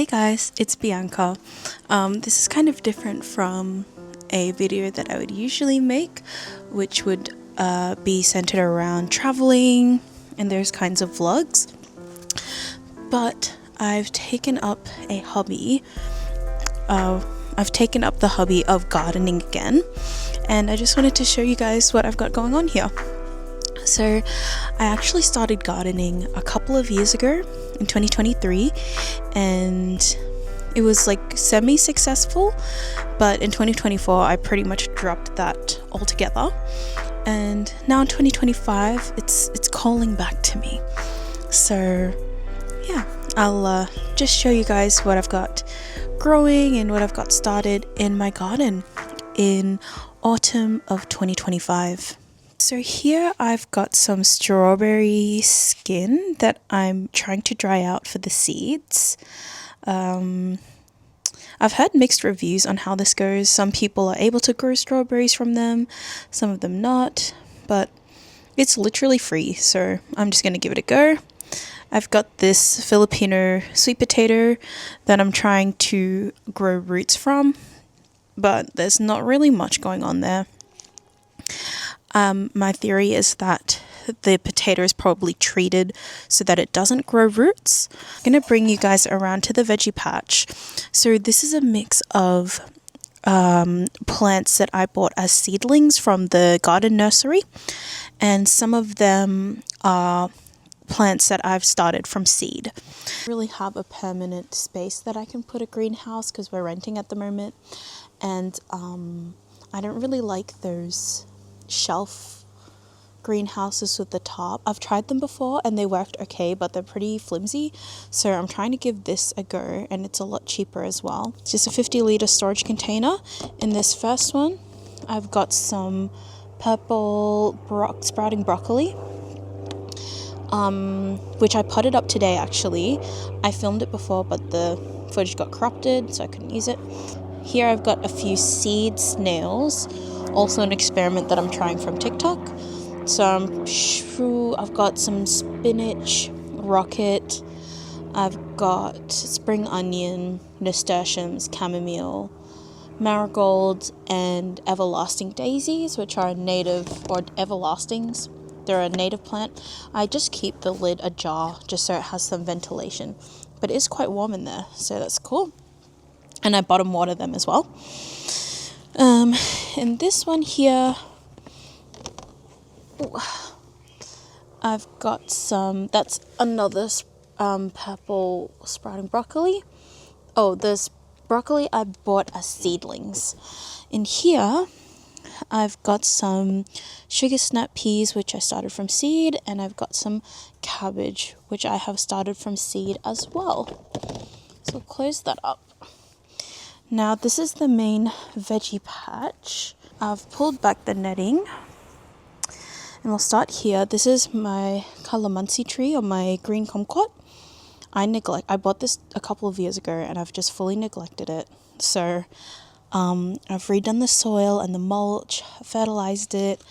guys, it's Bianca. This is kind of different from a video that I would usually make, which would be centered around traveling and those kinds of vlogs. But I've taken up a hobby. I've taken up the hobby of gardening again, and I just wanted to show you guys what I've got going on here. So I actually started gardening a couple of years ago in 2023, and it was like semi-successful, but in 2024 I pretty much dropped that altogether, and now in 2025 it's calling back to me. So yeah, I'll just show you guys what I've got growing and what I've got started in my garden in autumn of 2025. So here I've got some strawberry skin that I'm trying to dry out for the seeds. I've heard mixed reviews on how this goes. Some people are able to grow strawberries from them, some of them not, but it's literally free, so I'm just going to give it a go. I've got this Filipino sweet potato that I'm trying to grow roots from, but there's not really much going on there. My theory is that the potato is probably treated so that it doesn't grow roots. I'm going to bring you guys around to the veggie patch. So this is a mix of plants that I bought as seedlings from the garden nursery, and some of them are plants that I've started from seed. I really have a permanent space that I can put a greenhouse because we're renting at the moment, and I don't really like those shelf greenhouses with the top. I've tried them before and they worked okay, but they're pretty flimsy, so I'm trying to give this a go, and it's a lot cheaper as well. It's just a 50-liter storage container. In this first one I've got some purple sprouting broccoli, which I potted up today actually. I filmed it before, but the footage got corrupted so I couldn't use it. Here I've got a few seed snails, also an experiment that I'm trying from TikTok. So I've got some spinach, rocket, I've got spring onion, nasturtiums, chamomile, marigolds, and everlasting daisies, which are native, or everlastings. They're a native plant. I just keep the lid ajar just so it has some ventilation, but it is quite warm in there, so that's cool. And I bottom water them as well. And this one here, I've got some, that's another purple sprouting broccoli. Oh, this broccoli I bought as seedlings. In here I've got some sugar snap peas, which I started from seed, and I've got some cabbage, which I have started from seed as well. So I'll close that up. Now this is the main veggie patch. I've pulled back the netting, and we'll start here. This is my calamansi tree, or my green kumquat. I bought this a couple of years ago and I've just fully neglected it. So I've redone the soil and the mulch, fertilized it,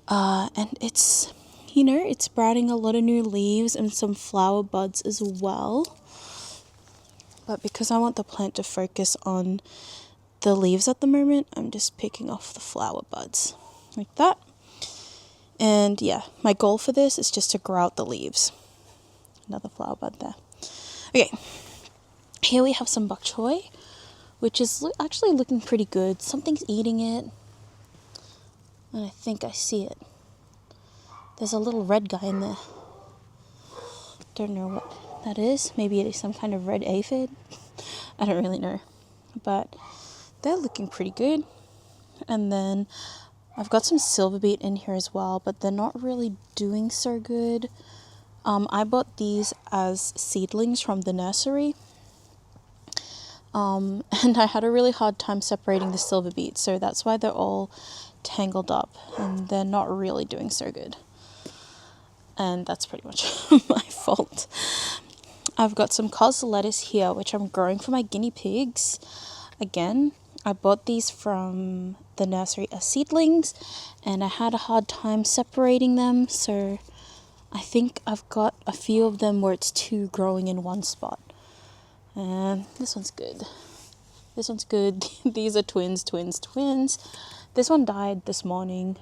and it's, it's sprouting a lot of new leaves and some flower buds as well. But because I want the plant to focus on the leaves at the moment, I'm just picking off the flower buds like that. And yeah, my goal for this is just to grow out the leaves. Another flower bud there. Okay, here we have some bok choy, which is actually looking pretty good. Something's eating it, and I think I see it. There's a little red guy in there. Don't know what that is. Maybe it is some kind of red aphid. I don't really know, but they're looking pretty good. And then I've got some silver beet in here as well, but they're not really doing so good. I bought these as seedlings from the nursery, and I had a really hard time separating the silver beet, so that's why they're all tangled up and they're not really doing so good. And that's pretty much my fault. I've got some cos lettuce here, which I'm growing for my guinea pigs. Again, I bought these from the nursery as seedlings, and I had a hard time separating them, so I think I've got a few of them where it's two growing in one spot. And this one's good. This one's good. These are twins. This one died this morning.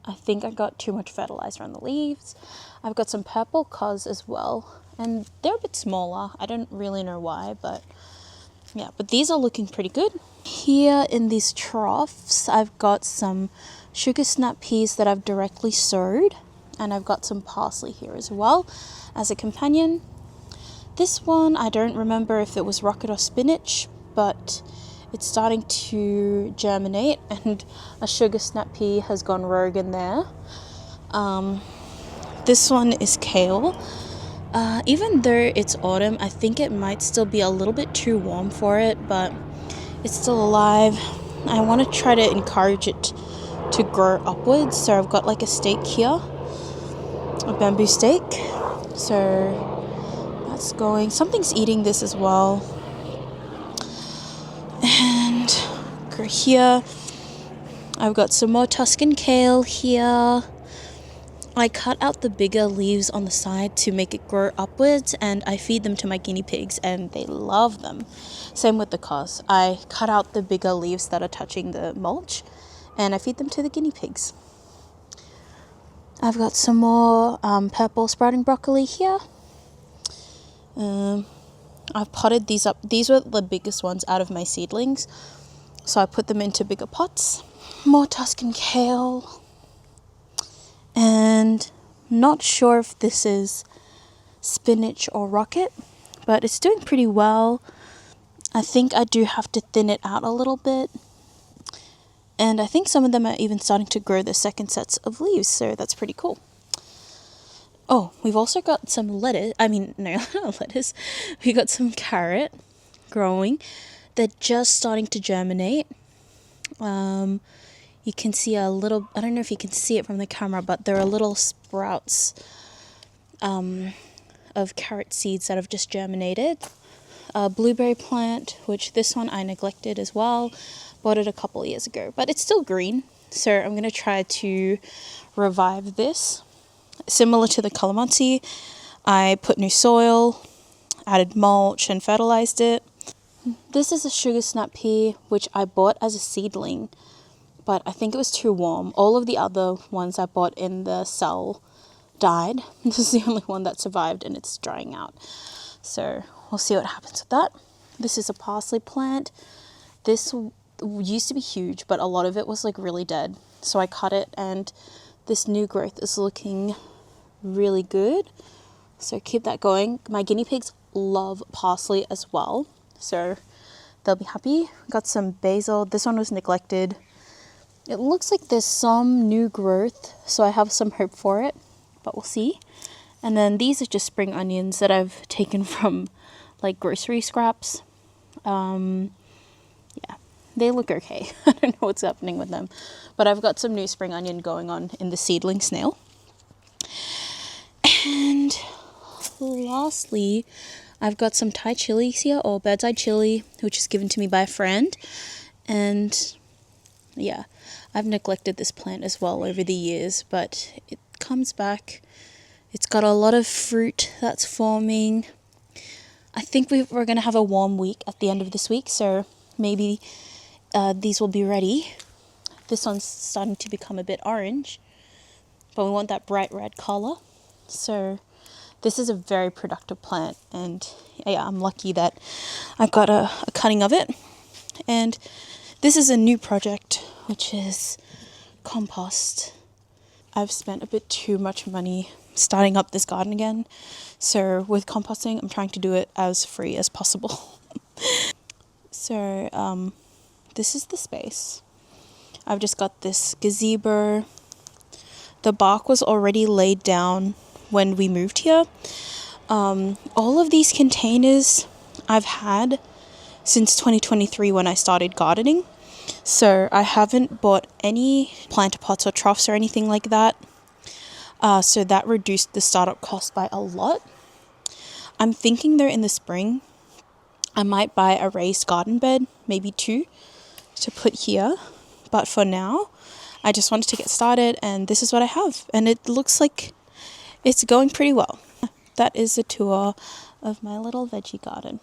I think I got too much fertilizer on the leaves. I've got some purple cos as well, and they're a bit smaller. I don't really know why, but yeah, but these are looking pretty good. Here in these troughs, I've got some sugar snap peas that I've directly sowed, and I've got some parsley here as well as a companion. This one, I don't remember if it was rocket or spinach, but it's starting to germinate, and a sugar snap pea has gone rogue in there. This one is kale. Even though it's autumn, I think it might still be a little bit too warm for it, but it's still alive. I want to try to encourage it to grow upwards, so I've got like a stake here, a bamboo stake. So that's going. Something's eating this as well. And here, I've got some more Tuscan kale here. I cut out the bigger leaves on the side to make it grow upwards, and I feed them to my guinea pigs and they love them. Same with the cos. I cut out the bigger leaves that are touching the mulch and I feed them to the guinea pigs. I've got some more purple sprouting broccoli here. I've potted these up. These were the biggest ones out of my seedlings, so I put them into bigger pots. More Tuscan kale. And not sure if this is spinach or rocket, but it's doing pretty well. I think I do have to thin it out a little bit. And I think some of them are even starting to grow the second sets of leaves, so that's pretty cool. Oh, we've also got some lettuce. Not lettuce. We got some carrot growing. They're just starting to germinate. You can see a little, I don't know if you can see it from the camera, but there are little sprouts of carrot seeds that have just germinated. A blueberry plant, which this one I neglected as well. Bought it a couple of years ago, but it's still green. So I'm going to try to revive this. Similar to the calamansi, I put new soil, added mulch and fertilized it. This is a sugar snap pea, which I bought as a seedling, but I think it was too warm. All of the other ones I bought in the cell died. This is the only one that survived and it's drying out. So we'll see what happens with that. This is a parsley plant. This used to be huge, but a lot of it was like really dead. So I cut it and this new growth is looking really good. So keep that going. My guinea pigs love parsley as well, so they'll be happy. Got some basil. This one was neglected. It looks like there's some new growth, so I have some hope for it, but we'll see. And then these are just spring onions that I've taken from like grocery scraps. Yeah, they look okay. I don't know what's happening with them, but I've got some new spring onion going on in the seedling snail. And lastly, I've got some Thai chilies here, or bird's eye chili, which is given to me by a friend. And yeah, I've neglected this plant as well over the years, but it comes back. It's got a lot of fruit that's forming. I think we're going to have a warm week at the end of this week, so maybe these will be ready. This one's starting to become a bit orange, but we want that bright red color. So this is a very productive plant, and yeah, I'm lucky that I got a cutting of it. And this is a new project, which is compost. I've spent a bit too much money starting up this garden again, so with composting I'm trying to do it as free as possible. So this is the space. I've just got this gazebo. The bark was already laid down when we moved here. All of these containers I've had since 2023 when I started gardening. So I haven't bought any planter pots or troughs or anything like that. So that reduced the startup cost by a lot. I'm thinking though in the spring, I might buy a raised garden bed, maybe 2, to put here. But for now, I just wanted to get started, and this is what I have. And it looks like it's going pretty well. That is a tour of my little veggie garden.